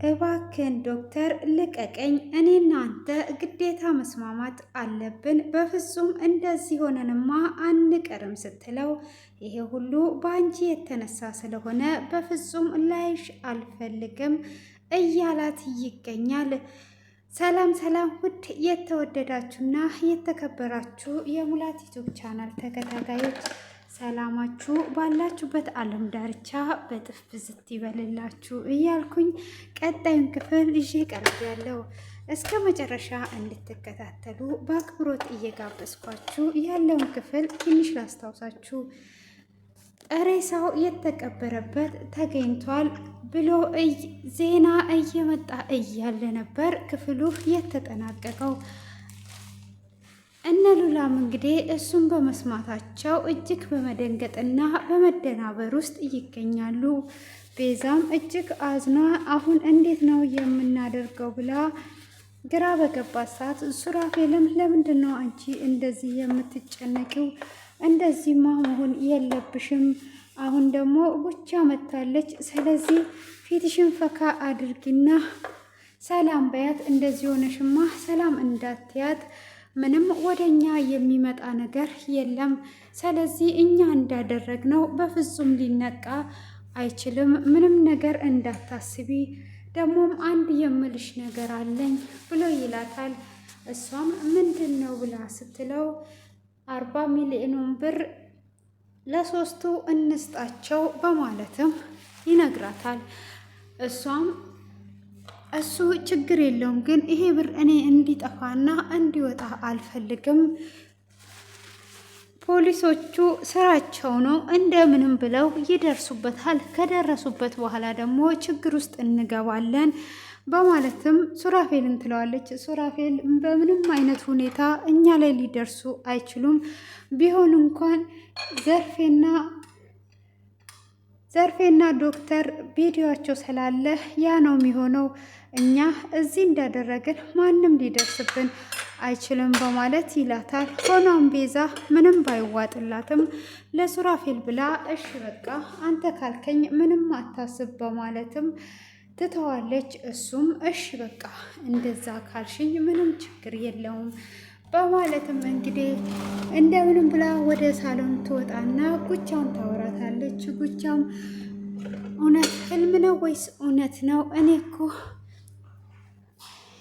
እባክን ዶክተር ልቀቀኝ፣ እኔና አንተ ግዴታ መስማማት አለብን፣ በፍጹም እንደዚህ ሆነንማ አንቀርም ስትለው ይሄ ሁሉ በአንቺ የተነሳ ስለሆነ በፍጹም ላይሽ አልፈልግም እያላት ይገኛል። ሰላም ሰላም! ውድ የተወደዳችሁና የተከበራችሁ የሙላት ዩቲዩብ ቻናል ተከታታዮች ሰላማችሁ ባላችሁበት ዓለም ዳርቻ በጥፍ ብዝት ይበልላችሁ እያልኩኝ ቀጣዩን ክፍል ይዤ ቀርቤያለሁ። እስከ መጨረሻ እንድትከታተሉ በአክብሮት እየጋበዝኳችሁ ያለውን ክፍል ትንሽ ላስታውሳችሁ። ሬሳው የተቀበረበት ተገኝቷል ብሎ ዜና እየመጣ እያለ ነበር ክፍሉ የተጠናቀቀው። እነ ሉላም እንግዲህ እሱን በመስማታቸው እጅግ በመደንገጥና በመደናበር ውስጥ ይገኛሉ። ቤዛም እጅግ አዝና አሁን እንዴት ነው የምናደርገው ብላ ግራ በገባት ሰዓት ሱራፌልም ለምንድን ነው አንቺ እንደዚህ የምትጨነቂው? እንደዚህማ መሆን የለብሽም። አሁን ደግሞ ቡቻ መታለች። ስለዚህ ፊትሽን ፈካ አድርጊና ሰላም በያት። እንደዚህ ሆነሽማ ሰላም እንዳትያት ምንም ወደኛ የሚመጣ ነገር የለም። ስለዚህ እኛ እንዳደረግነው በፍጹም ሊነቃ አይችልም። ምንም ነገር እንዳታስቢ፣ ደግሞም አንድ የምልሽ ነገር አለኝ ብሎ ይላታል። እሷም ምንድን ነው ብላ ስትለው 40 ሚሊዮኑን ብር ለሶስቱ እንስጣቸው በማለትም ይነግራታል። እሷም እሱ ችግር የለውም፣ ግን ይሄ ብር እኔ እንዲጠፋና እንዲወጣ አልፈልግም። ፖሊሶቹ ስራቸው ነው፣ እንደምንም ብለው ይደርሱበታል። ከደረሱበት በኋላ ደግሞ ችግር ውስጥ እንገባለን በማለትም ሱራፌልን ትለዋለች። ሱራፌል በምንም አይነት ሁኔታ እኛ ላይ ሊደርሱ አይችሉም። ቢሆን እንኳን ዘርፌና ዶክተር ቪዲዮቸው ስላለ ያ ነው የሚሆነው። እኛ እዚህ እንዳደረግን ማንም ሊደርስብን አይችልም በማለት ይላታል። ሆኖም ቤዛ ምንም ባይዋጥላትም ለሱራፌል ብላ እሺ በቃ አንተ ካልከኝ ምንም አታስብ በማለትም ትተዋለች። እሱም እሺ በቃ እንደዛ ካልሽኝ ምንም ችግር የለውም በማለትም እንግዲህ እንደምንም ብላ ወደ ሳሎን ትወጣና ጉቻውን ታወራታለች። ጉቻም እውነት ህልም ነው ወይስ እውነት ነው? እኔ እኮ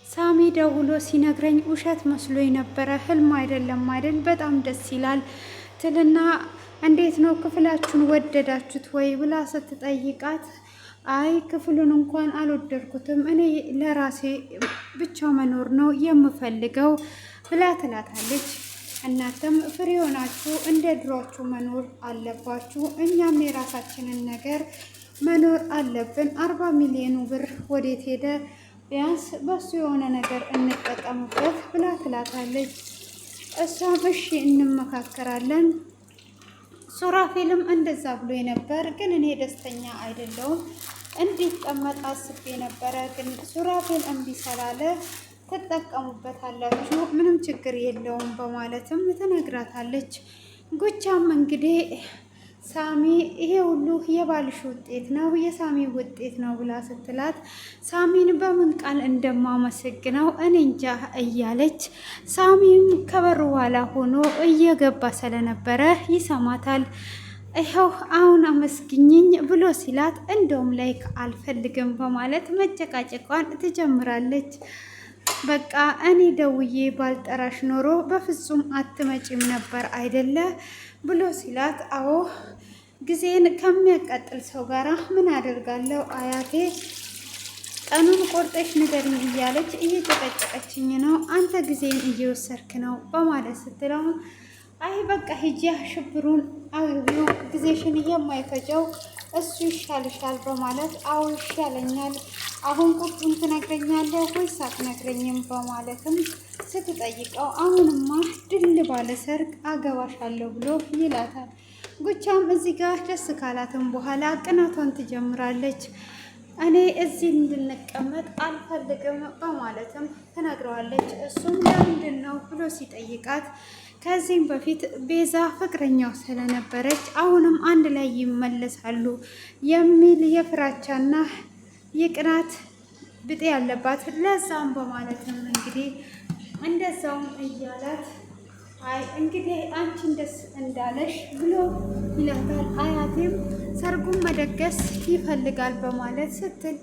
ሳሚ ደውሎ ሲነግረኝ ውሸት መስሎኝ ነበረ፣ ህልም አይደለም አይደል? በጣም ደስ ይላል ትልና እንዴት ነው ክፍላችሁን ወደዳችሁት ወይ ብላ ስትጠይቃት አይ ክፍሉን እንኳን አልወደድኩትም፣ እኔ ለራሴ ብቻ መኖር ነው የምፈልገው ብላ ትላታለች። እናንተም ፍሬ ሆናችሁ እንደ ድሯችሁ መኖር አለባችሁ፣ እኛም የራሳችንን ነገር መኖር አለብን። 40 ሚሊዮኑ ብር ወዴት ሄደ? ቢያንስ በሱ የሆነ ነገር እንጠቀምበት ብላ ትላታለች። እሷም እሺ እንመካከራለን። ሱራፌልም እንደዛ ብሎ ነበር፣ ግን እኔ ደስተኛ አይደለሁም። እንዲቀመጥ አስቤ ነበረ፣ ግን ሱራፌል እምቢ ስላለ ትጠቀሙበታላችሁ፣ ምንም ችግር የለውም በማለትም ትነግራታለች። ጉቻም እንግዲህ ሳሚ ይሄ ሁሉ የባልሽ ውጤት ነው፣ የሳሚ ውጤት ነው ብላ ስትላት ሳሚን በምን ቃል እንደማመሰግነው እኔ እንጃ እያለች ሳሚም ከበሩ ኋላ ሆኖ እየገባ ስለነበረ ይሰማታል። ይኸው አሁን አመስግኝኝ ብሎ ሲላት እንደውም ላይክ አልፈልግም በማለት መጨቃጨቋን ትጀምራለች። በቃ እኔ ደውዬ ባልጠራሽ ኖሮ በፍጹም አትመጪም ነበር አይደለ ብሎ ሲላት አዎ ጊዜን ከሚያቃጥል ሰው ጋር ምን አደርጋለሁ አያቴ፣ ቀኑን ቆርጠሽ ንገሪኝ እያለች እየጨቀጨቀችኝ ነው፣ አንተ ጊዜን እየወሰድክ ነው በማለት ስትለው አይ በቃ ሂጂ ሽብሩን አግቢው፣ ጊዜሽን የማይፈጀው እሱ ይሻልሻል በማለት አዎ ይሻለኛል፣ አሁን ቁርጡን ትነግረኛለህ ወይስ አትነግረኝም በማለትም ስትጠይቀው አሁንማ ድል ባለ ሰርግ አገባሻለሁ ብሎ ይላታል። ጉቻም እዚህ ጋር ደስ ካላትም በኋላ ቅናቷን ትጀምራለች። እኔ እዚህ እንድንቀመጥ አልፈልግም በማለትም ትነግረዋለች። እሱም ለምንድን ነው ብሎ ሲጠይቃት ከዚህም በፊት ቤዛ ፍቅረኛው ስለነበረች አሁንም አንድ ላይ ይመለሳሉ የሚል የፍራቻና የቅናት ብጤ ያለባት ለዛም በማለትም እንግዲህ እንደዛውም እያላት አይ እንግዲህ አንቺን ደስ እንዳለሽ ብሎ ይላታል። አያቴም ሰርጉን መደገስ ይፈልጋል በማለት ስትል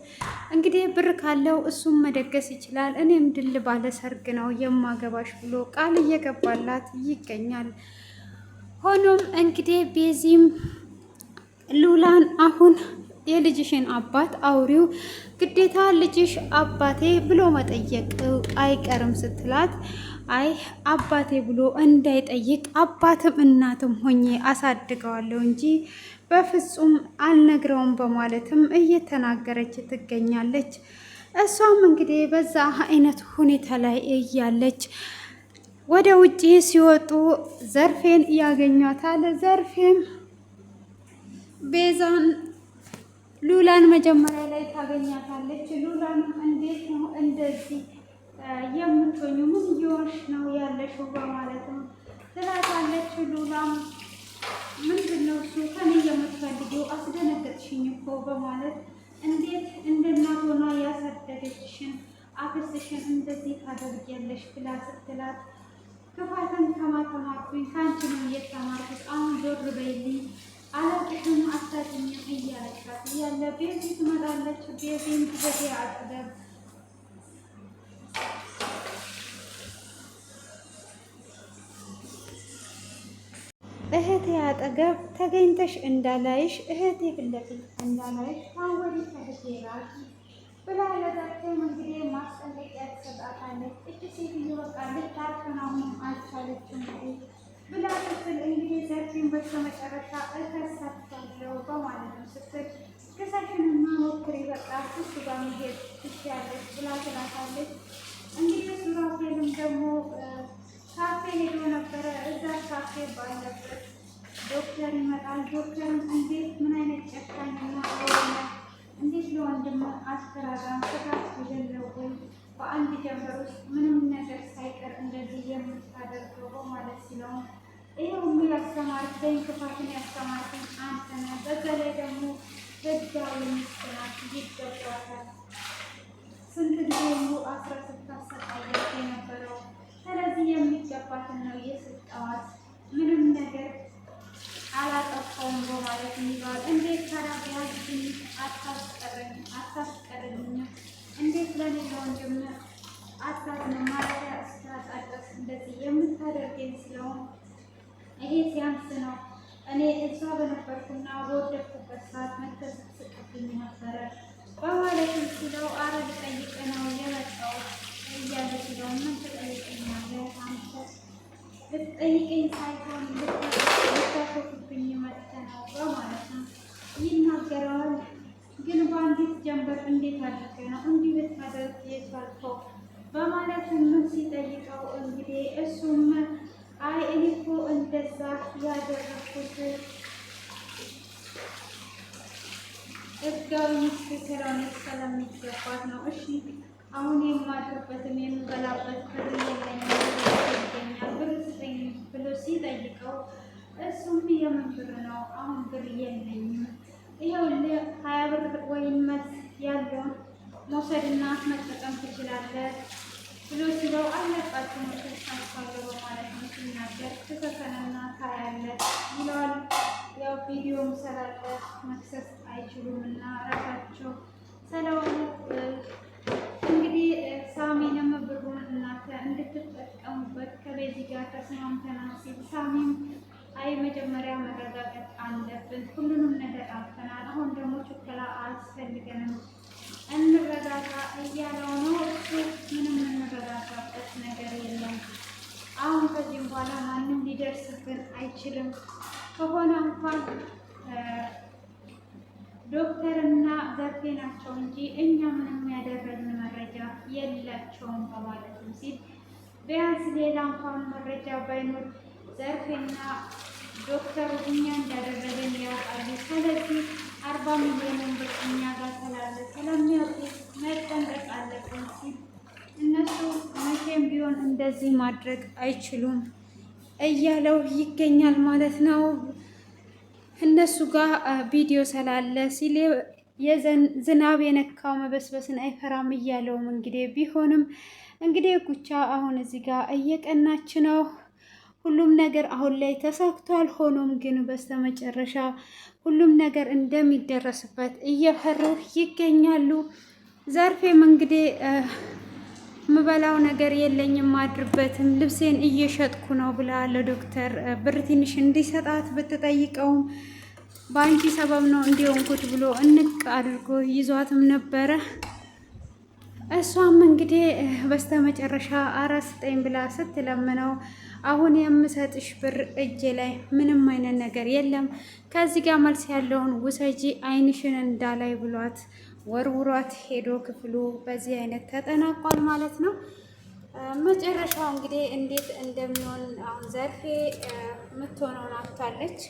እንግዲህ ብር ካለው እሱም መደገስ ይችላል፣ እኔም ድል ባለ ሰርግ ነው የማገባሽ ብሎ ቃል እየገባላት ይገኛል። ሆኖም እንግዲህ ቤዚም ሉላን አሁን የልጅሽን አባት አውሪው ግዴታ ልጅሽ አባቴ ብሎ መጠየቅ አይቀርም ስትላት አይ አባቴ ብሎ እንዳይጠይቅ አባትም እናትም ሆኜ አሳድገዋለሁ እንጂ በፍጹም አልነግረውም በማለትም እየተናገረች ትገኛለች። እሷም እንግዲህ በዛ አይነት ሁኔታ ላይ እያለች ወደ ውጪ ሲወጡ ዘርፌን ያገኟታል። ዘርፌም ቤዛን ሉላን መጀመሪያ ላይ ታገኛታለች። ሉላን እንዴት ነው እንደዚህ የምትሆኙ? ምን እየሆንሽ ነው ያለሽው? በማለትም ትላታለች። ሉላም ምንድን ነው እሱ ከኔ የምትፈልጊው? አስደነገጥሽኝ እኮ በማለት እንዴት እንደ እናት ሆና ያሳደገችሽን አክስትሽን እንደዚህ ታደርጊያለሽ ብላ ስትላት ክፋትን ከማተማርኩኝ ከአንቺ ነው እየተማርኩት፣ አሁን ዞር በይልኝ አላውቅሽም አታውቂኝም እያለቻት እያለ ቤዚ ትመጣለች። ቤዚም በዚህ አጠገብ እህቴ አጠገብ ተገኝተሽ እንዳላይሽ እህቴ ፊት ለፊት እንዳላይሽ ታወሪ ከህቴ ራቂ ብላ ለዛቸው እንግዲህ ማስጠንቀቂያ ትሰጣታለች። እች ሴትዮ በቃ ልታከናውን አልቻለችም ብላ ስትል እንግዲህ ዘርፌን በስተመጨረሻ እከሳቸዋለሁ በማለት ነው ስትል ክሰሽንና ሞክሪ በቃ እሱ ጋር መሄድ ትችያለሽ ብላ ትላታለች። እንግዲህ ሱራፌልም ደግሞ ካፌ ሄዶ ነበረ። እዛ ካፌ ባለበት ዶክተር ይመጣል። ዶክተርም እንዴት ምን አይነት ጨካኝና ሆነ እንዴት ለወንድም አስተራራም ስጋት የሌለው ወይ በአንድ ጀንበር ውስጥ ምንም ነገር ሳይቀር እንደዚህ የምታደርገው በማለት ሲለው ይሄ ሁሉ ያስተማርከኝ ክፋትን ያስተማርከኝ አንተ ነህ። በዛ ላይ ደግሞ ህጋዊ ሚስት ናት፣ ይገባታል። ስንት ጊዜ ሙሉ አስራ ስታሰቃያት የነበረው ስለዚህ የሚገባትን ነው የሰጠዋት። ምንም ነገር አላጠፋውም በማለት ይባል እንዴት ታዲያ ትንሽ አታስቀርልኝ? እንዴት ለኔ ለወንድም አታዝንም? ማለዳ እስካጣደስ እንደዚህ የምታደርገኝ ስለሆን ይሄ ሲያንስ ነው። እኔ እሷ በነበርኩና በወደድኩበት ሰዓት መተስቅብኝ ነበረ በማለትም ሲለው አረ ልጠይቅ ነው የመጣው እያለ ሲለው ምን ትጠይቀኛለህ አንተ? ልትጠይቀኝ ሳይሆን ልታሾፍብኝ መጥተህ ነው በማለት ነው ይናገረዋል። ግን በአንዲት ጀንበር እንዴት አድርገህ ነው እንዲህ ልታደርግ የቻልከው? በማለት ምን ሲጠይቀው እንግዲህ እሱም አይ እኔ እኮ እንደዛ ያደረኩት ህጋዊ ሚስት ስለሆነች ስለሚገባት ነው። እሺ አሁን የማድርበትም የምበላበት ብር የለኝም ይገኛል ብር ስጠኝ ብሎ ሲጠይቀው እሱም የምን ብር ነው? አሁን ብር የለኝም፣ ይኸውልህ 20 ብር ወይም መልስ ያለውን መውሰድና መጠቀም ትችላለህ ብሎ ሲለው አለቃቸው መውሰድ ሳይቻለው በማለት ነው ሲናገር ትከፈለና ታያለህ ይለዋል። ያው ቪዲዮም ስላለ መክሰስ አይችሉም እና ራሳቸው ስለሆነ እንግዲህ ሳሚንም ብሩን እናንተ እንድትጠቀሙበት ከቤዚ ጋር ተስማምተናል ሲል ሳሚም አይ መጀመሪያ መረጋጋት አለብን፣ ሁሉንም ነገር አልፈናል፣ አሁን ደግሞ ችኮላ አያስፈልገንም፣ እንረጋጋ እያለው ነው። እሱ ምንም እንረጋጋበት ነገር የለም፣ አሁን ከዚህም በኋላ ማንም ሊደርስብን አይችልም፣ ከሆነ እንኳን ዶክተርና ዘርፌ ናቸው እንጂ እኛ ምንም ያደረግን መረጃ የላቸውም በማለትም ሲል ቢያንስ ሌላ እንኳን መረጃ ባይኖር ዘርፌና ዶክተሩ እኛ እንዳደረገን ያውቃሉ። ስለዚህ 40 ሚሊዮን ብር እኛ ጋር ስላለ ስለሚያውቁ መጠንቀቅ አለብን ሲል እነሱ መቼም ቢሆን እንደዚህ ማድረግ አይችሉም እያለው ይገኛል ማለት ነው። እነሱ ጋር ቪዲዮ ስላለ ሲል ዝናብ የነካው መበስበስን አይፈራም እያለውም እንግዲህ ቢሆንም እንግዲህ ጉቻ አሁን እዚህ ጋር እየቀናች ነው። ሁሉም ነገር አሁን ላይ ተሳክቷል። ሆኖም ግን በስተመጨረሻ ሁሉም ነገር እንደሚደረስበት እየፈሩ ይገኛሉ። ዘርፌም እንግዲህ ምበላው ነገር የለኝም አድርበትም ልብሴን እየሸጥኩ ነው ብላ ለዶክተር ብር ትንሽ እንዲሰጣት ብትጠይቀውም በአንቺ ሰበብ ነው እንዲሆንኩት ብሎ እንቅ አድርጎ ይዟትም ነበረ። እሷም እንግዲህ በስተመጨረሻ አራስ ስጠኝ ብላ ስትለምነው አሁን የምሰጥሽ ብር እጄ ላይ ምንም አይነት ነገር የለም፣ ከዚህ ጋር መልስ ያለውን ውሰጂ አይንሽን እንዳላይ ብሏት ወርውሯት ሄዶ ክፍሉ በዚህ አይነት ተጠናቋል ማለት ነው። መጨረሻው እንግዲህ እንዴት እንደሚሆን አሁን ዘርፌ የምትሆነውን አጥታለች።